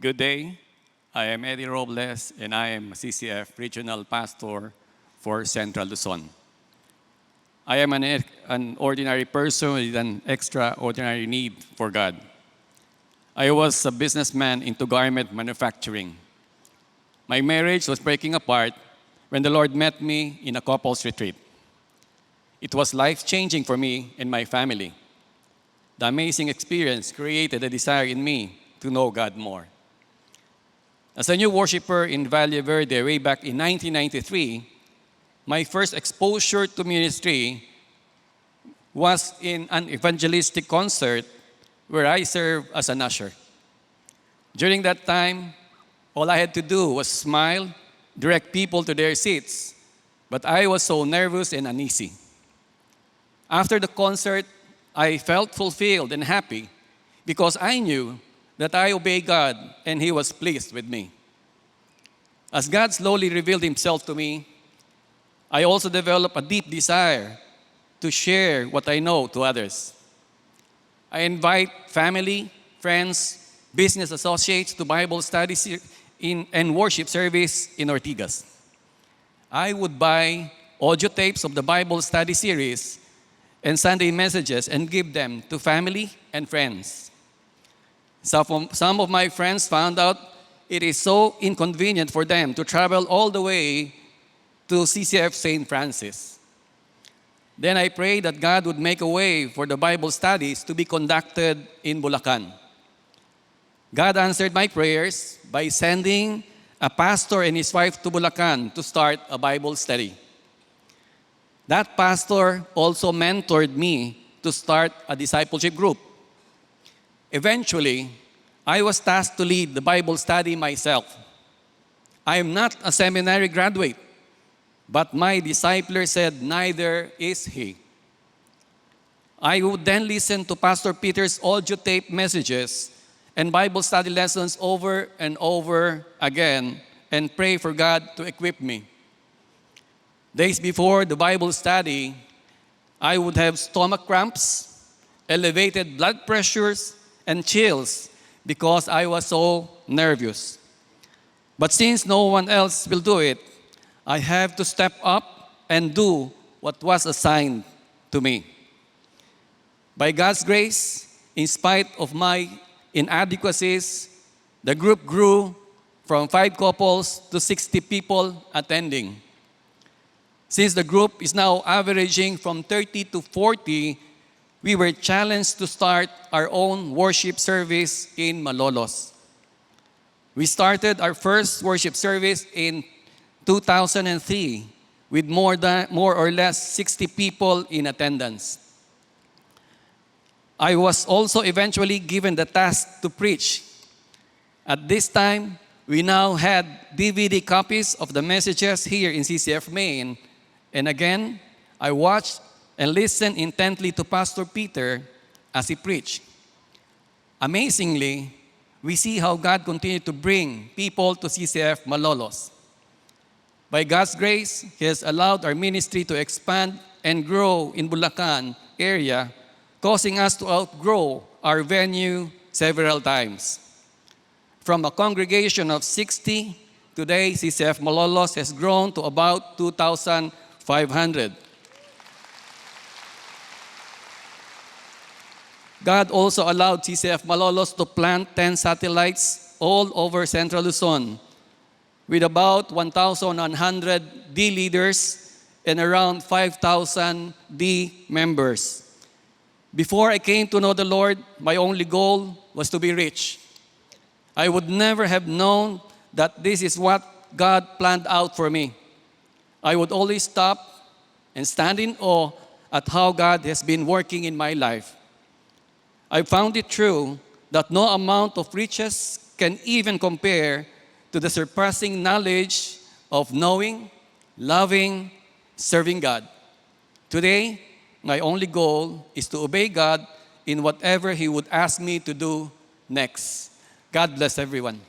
Good day. I am Eddie Robles, and I am CCF Regional Pastor for Central Luzon. I am an ordinary person with an extraordinary need for God. I was a businessman into garment manufacturing. My marriage was breaking apart when the Lord met me in a couples retreat. It was life-changing for me and my family. The amazing experience created a desire in me to know God more. As a new worshiper in Valle Verde way back in 1993, my first exposure to ministry was in an evangelistic concert where I served as an usher. During that time, all I had to do was smile, direct people to their seats, but I was so nervous and uneasy. After the concert, I felt fulfilled and happy because I knew that I obeyed God and He was pleased with me. As God slowly revealed Himself to me, I also developed a deep desire to share what I know to others. I invite family, friends, business associates to Bible studies and worship service in Ortigas. I would buy audio tapes of the Bible study series and Sunday messages and give them to family and friends. Some of my friends found out it is so inconvenient for them to travel all the way to CCF St. Francis. Then I prayed that God would make a way for the Bible studies to be conducted in Bulacan. God answered my prayers by sending a pastor and his wife to Bulacan to start a Bible study. That pastor also mentored me to start a discipleship group. Eventually, I was tasked to lead the Bible study myself. I am not a seminary graduate, but my discipler said neither is he. I would then listen to Pastor Peter's audio tape messages and Bible study lessons over and over again and pray for God to equip me. Days before the Bible study, I would have stomach cramps, elevated blood pressures, and chills because I was so nervous. But since no one else will do it, I have to step up and do what was assigned to me. By God's grace, in spite of my inadequacies, the group grew from 5 couples to 60 people attending. Since the group is now averaging from 30 to 40, we were challenged to start our own worship service in Malolos. We started our first worship service in 2003 with more or less 60 people in attendance. I was also eventually given the task to preach. At this time, we now had DVD copies of the messages here in CCF Main. And again, I watched and listened intently to Pastor Peter as he preached. Amazingly, we see how God continued to bring people to CCF Malolos. By God's grace, He has allowed our ministry to expand and grow in Bulacan area, causing us to outgrow our venue several times. From a congregation of 60, today CCF Malolos has grown to about 2,500. God also allowed CCF Malolos to plant 10 satellites all over Central Luzon with about 1,100 D leaders and around 5,000 D members. Before I came to know the Lord, my only goal was to be rich. I would never have known that this is what God planned out for me. I would always stop and stand in awe at how God has been working in my life. I found it true that no amount of riches can even compare to the surpassing knowledge of knowing, loving, serving God. Today, my only goal is to obey God in whatever He would ask me to do next. God bless everyone.